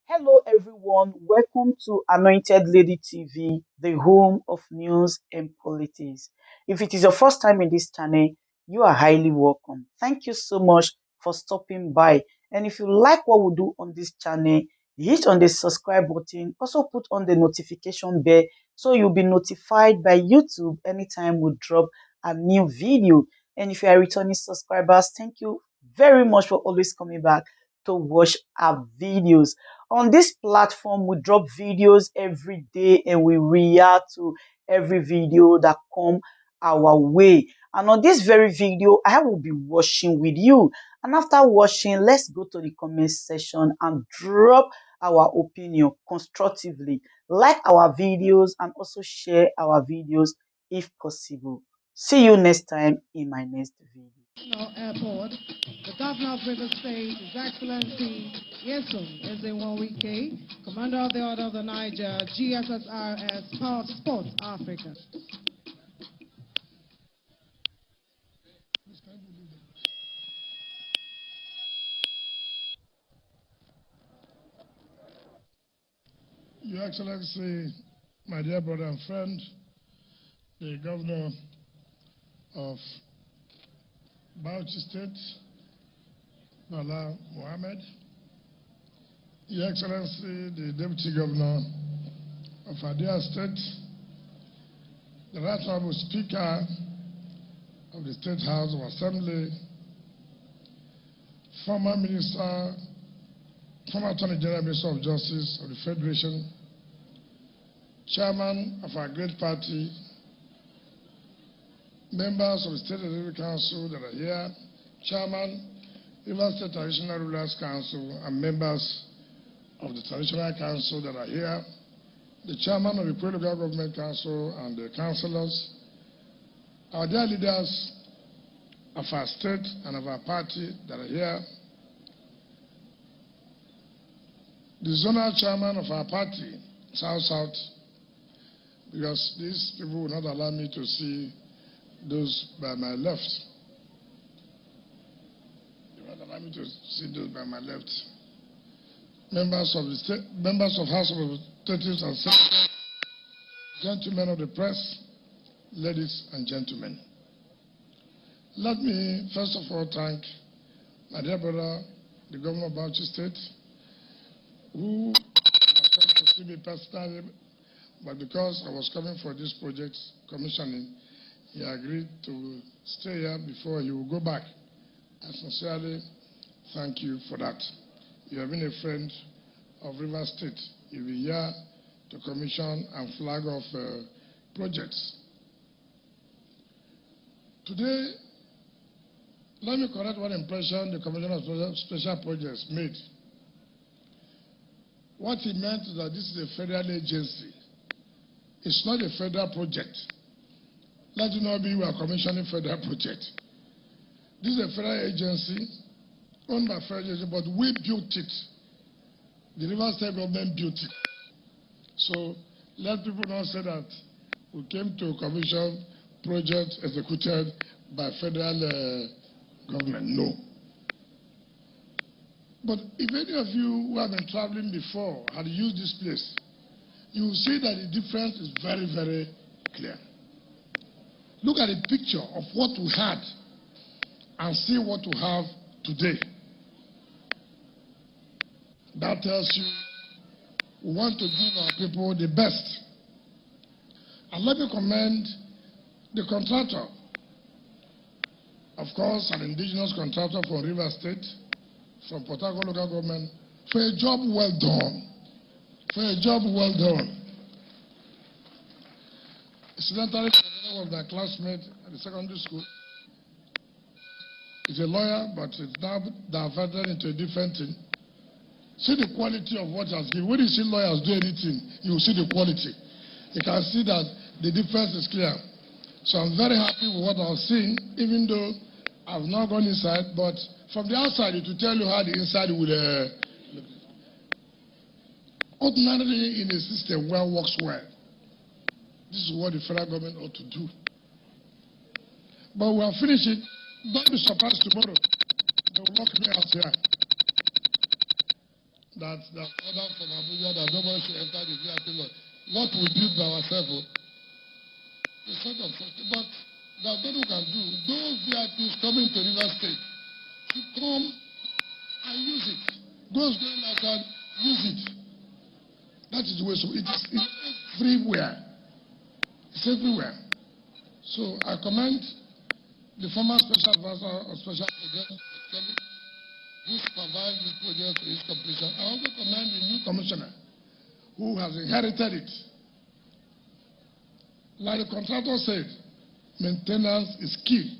Hello, everyone. Welcome to Anointed Lady TV, the home of news and politics. If it is your first time in this channel, you are highly welcome. Thank you so much for stopping by. And if you like what we do on this channel, hit on the subscribe button. Also, put on the notification bell so you'll be notified by YouTube anytime we drop a new video. And if you are returning subscribers, thank you very much for always coming back to watch our videos. On this platform, we drop videos every day and we react to every video that come our way. And on this very video, I will be watching with you. And after watching, let's go to the comment section and drop our opinion constructively. Like our videos and also share our videos if possible. See you next time in my next video. Airport, the Governor of River State, His Excellency Yesun Wike, Commander of the Order of the Niger, GSSRS, Power Sports Africa. Your Excellency, my dear brother and friend, the Governor of Bauchi State, Bala Mohammed, Your Excellency, the Deputy Governor of Abuja State, the Right Honorable Speaker of the State House of Assembly, former Minister, former Attorney General Minister of Justice of the Federation, Chairman of our great party, members of the State Executive Council that are here, Chairman, River State Traditional Rulers Council, and members of the Traditional Council that are here, the Chairman of the Local Government Council and the councillors, our dear leaders of our state and of our party that are here, the zonal chairman of our party, South-South, because these people will not allow me to see those by my left. They will not allow me to see those by my left. Members of the state, members of House of Representatives and Senators, gentlemen of the press, ladies and gentlemen. Let me first of all thank my dear brother, the Governor of Bauchi State, who has come to see me personally, but because I was coming for this project commissioning, he agreed to stay here before he will go back. I sincerely thank you for that. You have been a friend of River State. You'll be here to commission and flag off projects. Today, let me correct one impression the Commissioner of Special Projects made. What he meant is that this is a federal agency. It's not a federal project. Let it not be we are commissioning federal project. This is a federal agency, owned by federal agency, but we built it. The River State government built it. So let people not say that we came to commission projects executed by federal government. No. But if any of you who have been traveling before had used this place, you will see that the difference is very, very clear. Look at the picture of what we had and see what we have today. That tells you we want to give our people the best. And let me commend the contractor, of course, an indigenous contractor from River State, from Port Harcourt local government, for a job well done. For a job well done. Incidentally, was my classmate at the secondary school. He's a lawyer, but it's now diverted into a different thing. See the quality of what he has given. When you see lawyers do anything, you will see the quality. You can see that the difference is clear. So I'm very happy with what I've seen, even though I've not gone inside, but from the outside, it will tell you how the inside will look. Ordinarily, in a system where it works well, this is what the federal government ought to do. But we'll finish it. Don't be surprised tomorrow. They will lock me out here. that the order from Abuja that nobody should enter the VIP lot. What we did by ourselves, it's sort of, but there's nothing we can do. Those VIPs coming to River State should come and use it. Those going outside, use it. That is the way. So it's everywhere. It's everywhere. So I commend the former special advisor of special projects, who supervised this project to its completion. I also commend the new commissioner who has inherited it. Like the contractor said, maintenance is key.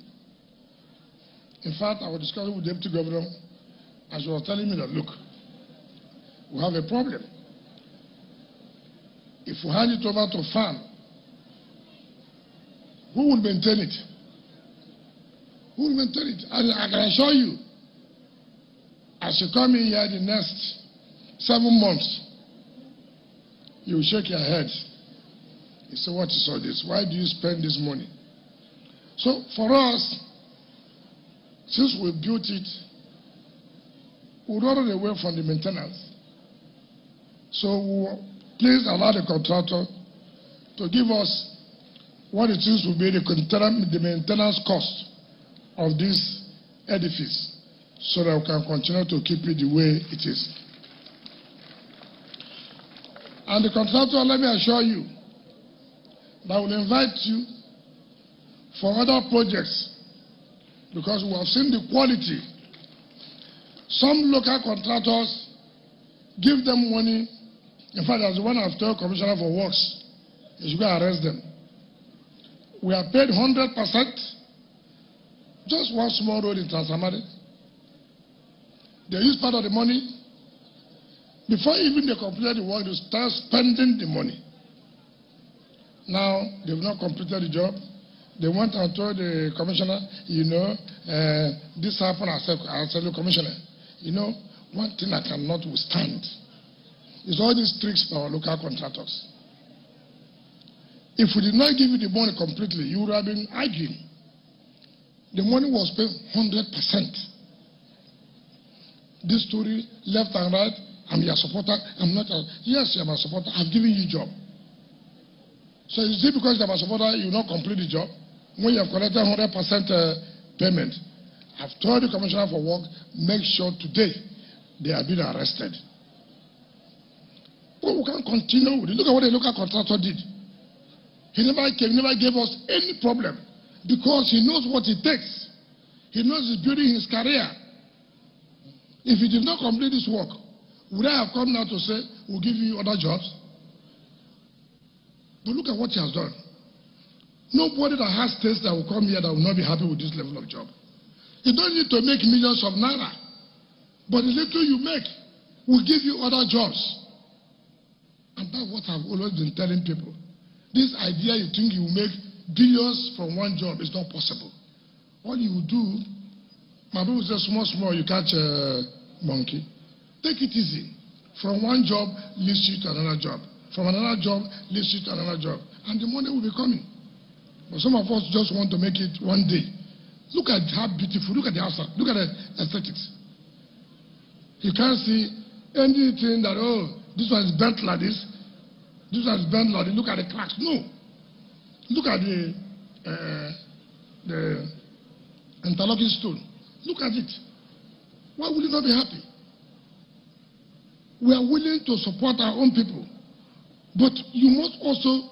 In fact, I was discussing with the deputy governor, and she was telling me that, look, we have a problem. If we hand it over to farm, who will maintain it? Who will maintain it? And I can assure you, as you come in here the next 7 months, you will shake your head. You say, what is all this? Why do you spend this money? So for us, since we built it, we run away from the maintenance. So please allow the contractor to give us what it is will be the maintenance cost of this edifice, so that we can continue to keep it the way it is. And the contractor, let me assure you, that will invite you for other projects, because we have seen the quality. Some local contractors give them money. In fact, as one I've told Commissioner for Works, you should go arrest them. We are paid 100%. Just one small road in Transamadi. They use part of the money. Before even they complete the work, they start spending the money. Now, they've not completed the job. They went and told the commissioner, this happened. I said, look, commissioner, one thing I cannot withstand is all these tricks by our local contractors. If we did not give you the money completely, you would have been arguing. The money was paid 100%. This story, left and right, I'm your supporter, I'm not yes, you're my supporter, I've given you a job. So is it because you're my supporter, you will not complete the job? When you have collected 100% payment, I've told the Commissioner for Work, make sure today they are being arrested. But we can't continue with it. Look at what the local contractor did. He never gave us any problem, because he knows what it takes. He knows he's building his career. If he did not complete this work, would I have come now to say, we'll give you other jobs? But look at what he has done. Nobody that has taste that will come here that will not be happy with this level of job. You don't need to make millions of naira, but the little you make will give you other jobs. And that's what I've always been telling people. This idea you think you will make billions from one job is not possible. All you will do, my people say small, you catch a monkey. Take it easy. From one job leads you to another job. From another job leads you to another job. And the money will be coming. But some of us just want to make it one day. Look at how beautiful, look at the outside, look at the aesthetics. You can't see anything that, this one is bent like this, this one is bent like this, look at the cracks. No. Look at the interlocking stone. Look at it. Why will you not be happy? We are willing to support our own people, but you must also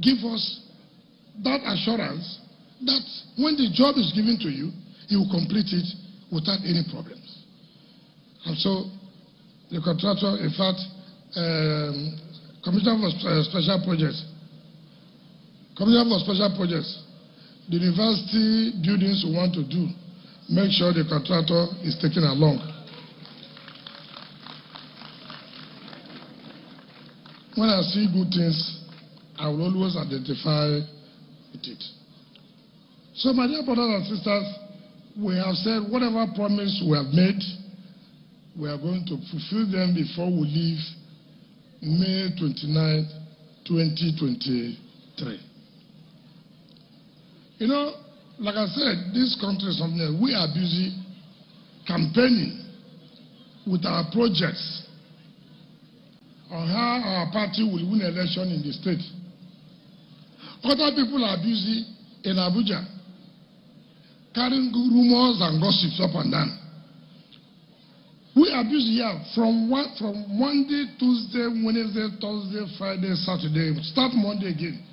give us that assurance that when the job is given to you, you will complete it without any problems. And so the contractor, in fact, Commissioner for Special Projects, the university buildings we want to do, make sure the contractor is taken along. When I see good things, I will always identify with it. So, my dear brothers and sisters, we have said whatever promise we have made, we are going to fulfill them before we leave May 29, 2023. Like I said, this country is something that we are busy campaigning with our projects on how our party will win election in the state. Other people are busy in Abuja, carrying rumors and gossips up and down. We are busy here from Monday, Tuesday, Wednesday, Thursday, Friday, Saturday. Start Monday again.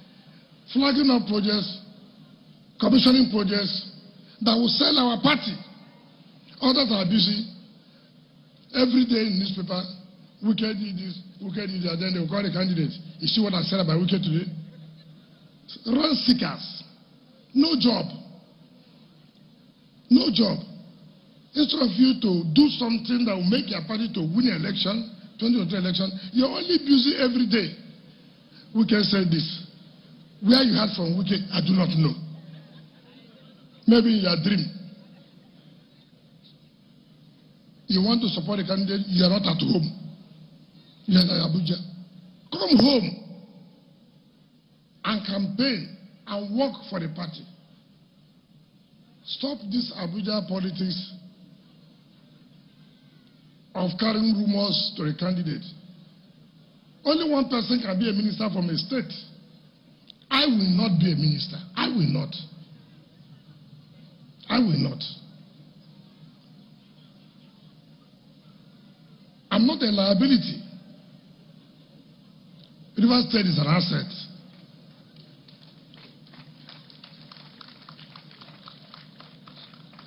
Flagging up projects, commissioning projects that will sell our party. Others are busy every day in newspaper. Wike did this, Wike did that. Then they will call the candidate. You see what I said about Wike today? Run seekers. No job. No job. Instead of you to do something that will make your party to win an election, 2023 election, you're only busy every day. Wike said this. Where you heard from Wike, I do not know. Maybe in your dream. You want to support a candidate, you are not at home. You are in Abuja. Come home and campaign and work for the party. Stop this Abuja politics of carrying rumors to a candidate. Only one person can be a minister from a state. I will not be a minister. I will not. I will not. I'm not a liability. River State is an asset.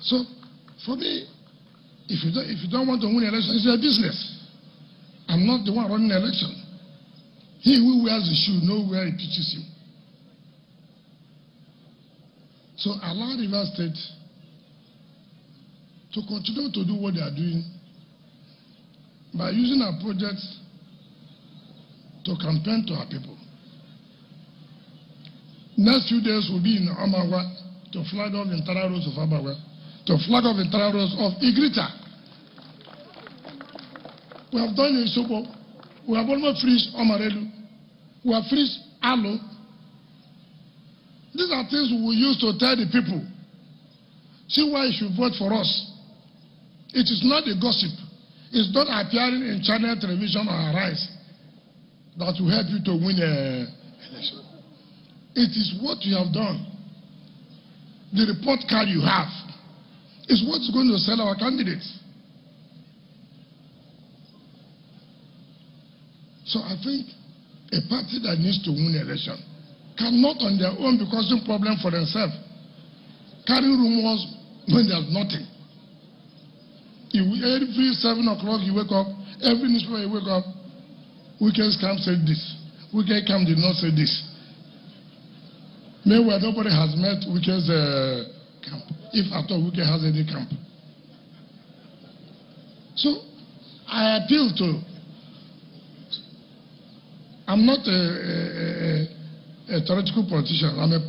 So, for me, if you don't want to win an election, it's your business. I'm not the one running the election. He who wears the shoe knows where it teaches him. So allow River State to continue to do what they are doing by using our projects to campaign to our people. Next few days will be in Amawa to flag off the internal roads of Amawa, to flag off the internal roads of Igrita. We have done in Sobo. We have almost finished Omarelu. We have finished Alo. These are things we will use to tell the people. See why you should vote for us. It is not a gossip. It's not appearing in channel television or Arise that will help you to win an election. It is what you have done. The report card you have is what's going to sell our candidates. So I think a party that needs to win an election cannot on their own be causing problem for themselves, carrying rumors when there's nothing. Every 7 o'clock you wake up, every newspaper you wake up, Wike's camp said this. Wike camp did not say this. Meanwhile, nobody has met Wike's camp, if at all Wike has any camp. So I appeal to, I'm not a theoretical politician, I'm a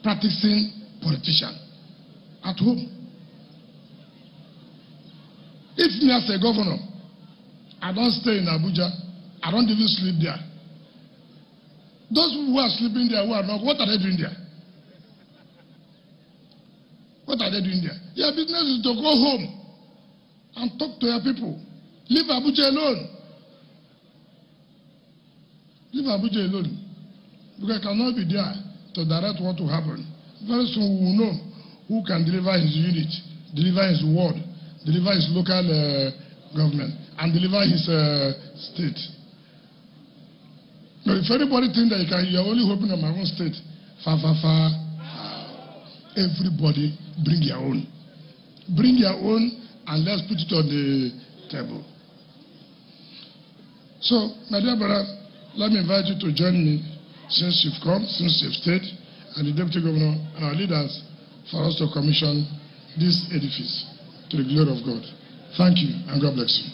practicing politician at home. If me as a governor, I don't stay in Abuja, I don't even sleep there. Those who are sleeping there, who are not, what are they doing there? What are they doing there? Your business is to go home and talk to your people. Leave Abuja alone. Leave Abuja alone. Because I cannot be there to direct what will happen. Very soon we will know who can deliver his unit, deliver his ward, deliver his local government, and deliver his state. But if anybody thinks that you are only hoping on my own state, everybody bring your own. Bring your own and let's put it on the table. So, my dear brother, let me invite you to join me since you've come, since you've stayed, and the Deputy Governor and our leaders for us to commission this edifice to the glory of God. Thank you and God bless you.